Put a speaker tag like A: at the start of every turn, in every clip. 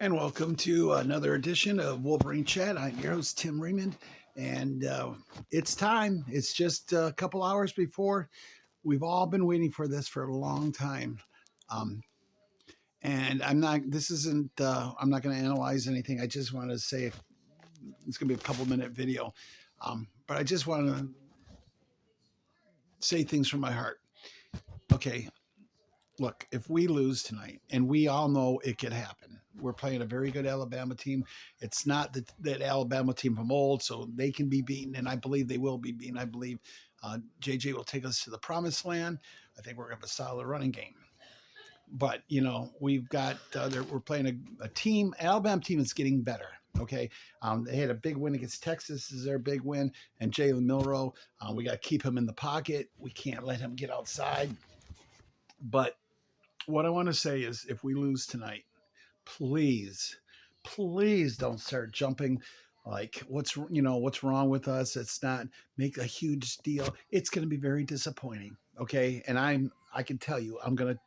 A: And welcome to another edition of Wolverine Chat. I'm your host, Tim Raymond. And it's time. It's just a couple hours before. We've all been waiting for this for a long time. Um, and I'm not going to analyze anything. I just want to say it's going to be a couple minute video. But I just want to say things from my heart. Okay, look, if we lose tonight, and we all know it could happen, we're playing a very good Alabama team. It's not that Alabama team from old, so they can be beaten, and I believe they will be beaten. I believe JJ will take us to the promised land. I think we're going to have a solid running game. But we've got we're playing a team. Alabama team is getting better. Okay, they had a big win against Texas. This is their big win, and Jalen Milroe. We got to keep him in the pocket. We can't let him get outside. But what I want to say is, if we lose tonight, please, please don't start jumping like what's wrong with us. It's not make a huge deal. It's going to be very disappointing. Okay, and I can tell you,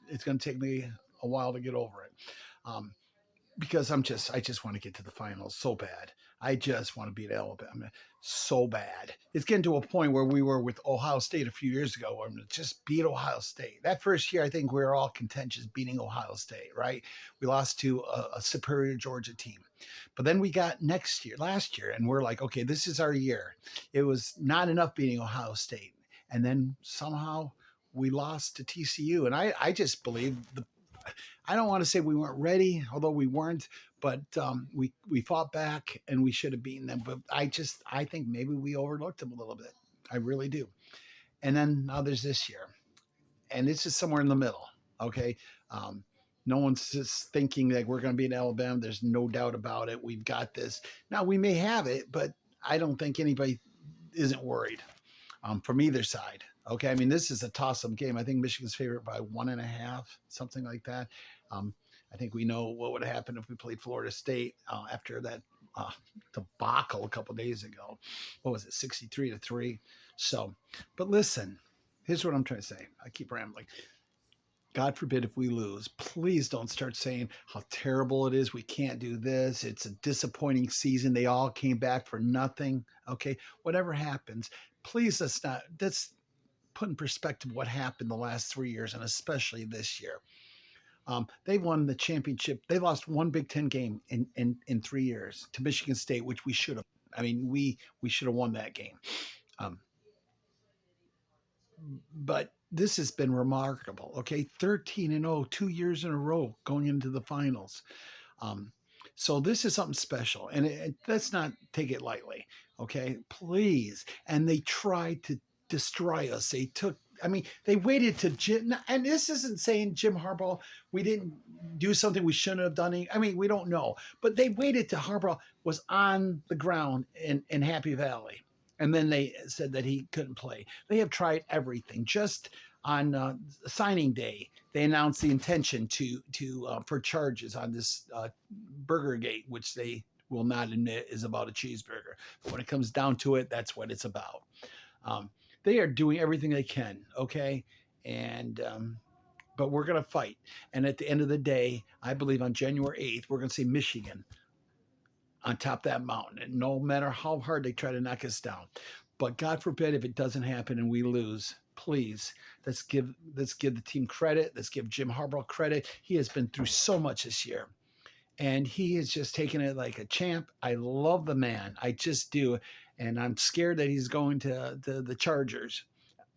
A: it's gonna take me a while to get over it. Um, because I just want to get to the finals so bad. I just want to beat Alabama so bad. It's getting to a point where we were with Ohio State a few years ago, where just beat Ohio State. That first year, I think we were all contentious beating Ohio State, right? We lost to a superior Georgia team. But then we got last year, and we're like, okay, this is our year. It was not enough beating Ohio State. And then somehow we lost to TCU. And I just believe I don't want to say we weren't ready, although we weren't, but we fought back and we should have beaten them. But I think maybe we overlooked them a little bit. I really do. And then now there's this year, and this is somewhere in the middle. Okay, um, no one's just thinking that we're going to be in Alabama. There's no doubt about it. We've got this. Now we may have it, but I don't think anybody isn't worried from either side. Okay, I mean, this is a toss-up game. I think Michigan's favorite by 1.5, something like that. Um, I think we know what would have happened if we played Florida State after that debacle a couple days ago. What was it, 63-3? So, but listen, here's what I'm trying to say. I keep rambling. God forbid if we lose, please don't start saying how terrible it is. We can't do this. It's a disappointing season. They all came back for nothing. Okay, whatever happens, please let's put in perspective what happened the last 3 years, and especially this year. They won the championship. They lost one Big Ten game in 3 years to Michigan State, which we should have. I mean, we should have won that game. Um, but this has been remarkable. Okay, 13-0, 2 years in a row going into the finals. Um, so this is something special, and let's not take it lightly. Okay, please. And they tried to destroy us. They waited to Jim, and this isn't saying Jim Harbaugh, we didn't do something we shouldn't have done. I mean, we don't know, but they waited till Harbaugh was on the ground in Happy Valley. And then they said that he couldn't play. They have tried everything. Just on signing day, they announced the intention for charges on this Burgergate, which they will not admit is about a cheeseburger. But when it comes down to it, that's what it's about. They are doing everything they can, okay? And but we're going to fight. And at the end of the day, I believe on January 8th, we're going to see Michigan on top of that mountain, and no matter how hard they try to knock us down. But God forbid if it doesn't happen and we lose, please, let's give the team credit. Let's give Jim Harbaugh credit. He has been through so much this year, and he has just taken it like a champ. I love the man. I just do. And I'm scared that he's going to the Chargers.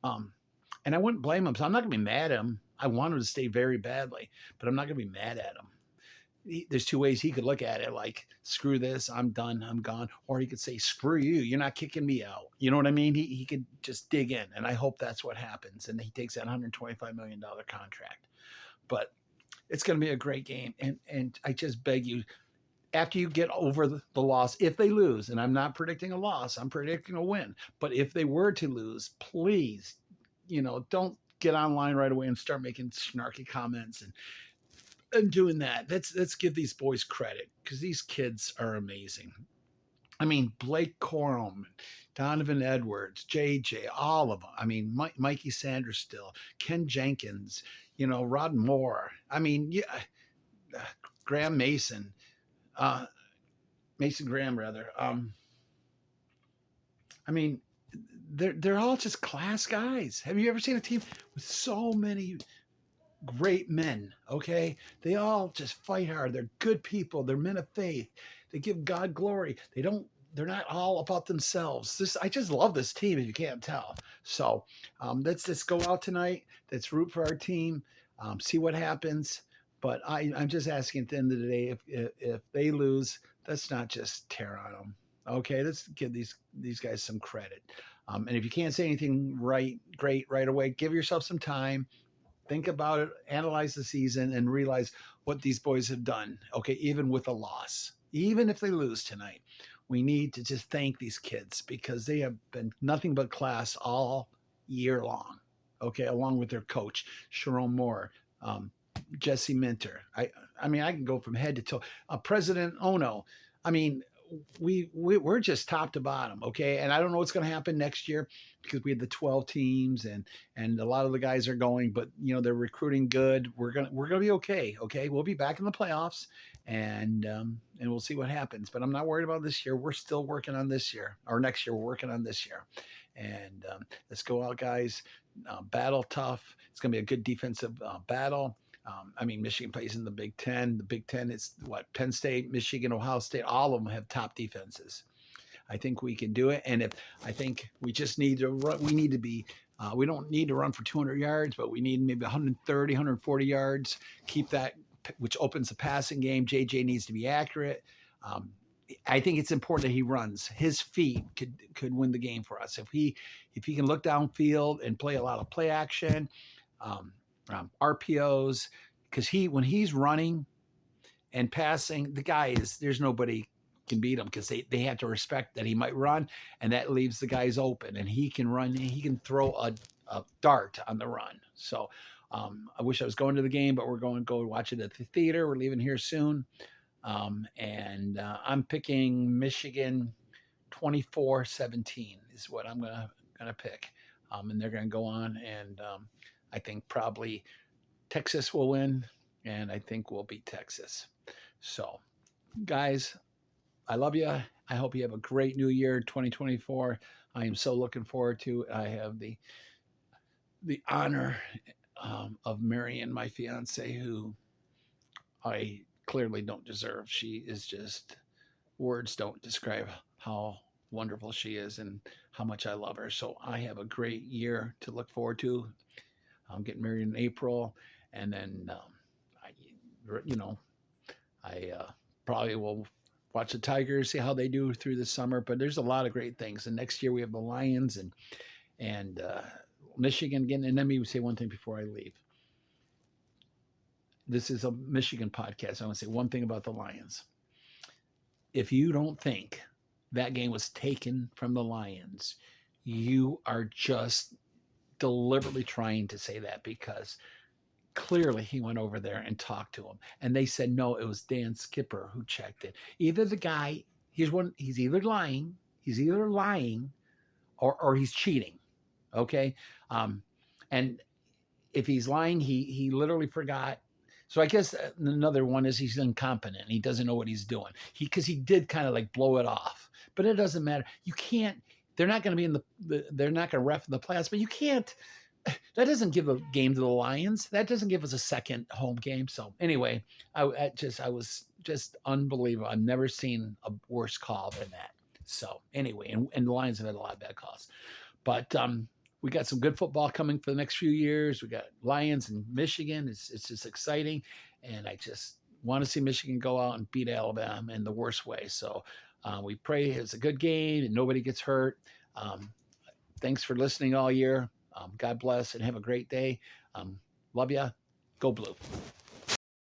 A: And I wouldn't blame him. So I'm not going to be mad at him. I want him to stay very badly, but I'm not going to be mad at him. There's two ways he could look at it, like, screw this, I'm done, I'm gone. Or he could say, screw you, you're not kicking me out. You know what I mean? He could just dig in, and I hope that's what happens. And he takes that $125 million contract. But it's going to be a great game. And I just beg you, after you get over the loss, if they lose, and I'm not predicting a loss, I'm predicting a win. But if they were to lose, please, don't get online right away and start making snarky comments and doing that. Let's give these boys credit, because these kids are amazing. I mean, Blake Corum, Donovan Edwards, JJ, all of them. I mean, Mikey Sanders still, Ken Jenkins, Rod Moore. I mean, yeah, Graham Mason, Mason Graham rather. I mean, they're all just class guys. Have you ever seen a team with so many great men? Okay, they all just fight hard. They're good people. They're men of faith. They give God glory. They don't. They're not all about themselves. I just love this team. If you can't tell, so let's just go out tonight. Let's root for our team. See what happens. But I'm just asking at the end of the day, if they lose, let's not just tear on them. Okay, let's give these guys some credit. And if you can't say anything great right away, give yourself some time. Think about it, analyze the season, and realize what these boys have done. Okay, even with a loss, even if they lose tonight, we need to just thank these kids because they have been nothing but class all year long. Okay, along with their coach, Sharon Moore, Jesse Minter. I mean, I can go from head to toe. President Ono. I mean, we're just top to bottom, okay? And I don't know what's going to happen next year because we had the 12 teams and a lot of the guys are going, but you know they're recruiting good. We're gonna be okay, okay? We'll be back in the playoffs, and we'll see what happens. But I'm not worried about this year. We're still working on this year, or next year. We're working on this year, and let's go out, guys. Battle tough. It's gonna be a good defensive battle. I mean, Michigan plays in the Big Ten. The Big Ten is what? Penn State, Michigan, Ohio State. All of them have top defenses. I think we can do it. And I think we just need to run. We need to be. We don't need to run for 200 yards, but we need maybe 130, 140 yards. Keep that, which opens the passing game. JJ needs to be accurate. I think it's important that he runs. His feet could win the game for us if he can look downfield and play a lot of play action. RPOs, because when he's running and passing, the guy there's nobody can beat him because they have to respect that he might run, and that leaves the guys open, and he can run. He can throw a dart on the run. So I wish I was going to the game, but we're going to go watch it at the theater. We're leaving here soon, and I'm picking Michigan 24-17 is what I'm gonna pick, and they're gonna go on and. I think probably Texas will win, and I think we'll beat Texas. So, guys, I love you. I hope you have a great new year, 2024. I am so looking forward to it. I have the honor of marrying my fiance, who I clearly don't deserve. She is just, words don't describe how wonderful she is and how much I love her. So I have a great year to look forward to. I'm getting married in April, and then I probably will watch the Tigers, see how they do through the summer. But there's a lot of great things. And next year we have the Lions and Michigan again. And let me say one thing before I leave. This is a Michigan podcast. I want to say one thing about the Lions. If you don't think that game was taken from the Lions, you are just deliberately trying to say that because clearly he went over there and talked to him, and they said no, it was Dan Skipper who checked it. Either the guy, he's either lying or he's cheating. Okay, and if he's lying, he literally forgot. So I guess another one is he's incompetent. He doesn't know what he's doing. Because he did kind of like blow it off, but it doesn't matter. You can't. They're not going to be they're not going to ref in the playoffs, but you can't. That doesn't give a game to the Lions. That doesn't give us a second home game. So anyway, I was just unbelievable. I've never seen a worse call than that. So anyway, and the Lions have had a lot of bad calls, but we got some good football coming for the next few years. We got Lions and Michigan. It's just exciting, and I just want to see Michigan go out and beat Alabama in the worst way. So. We pray it's a good game and nobody gets hurt. Thanks for listening all year. God bless and have a great day. Love ya. Go Blue.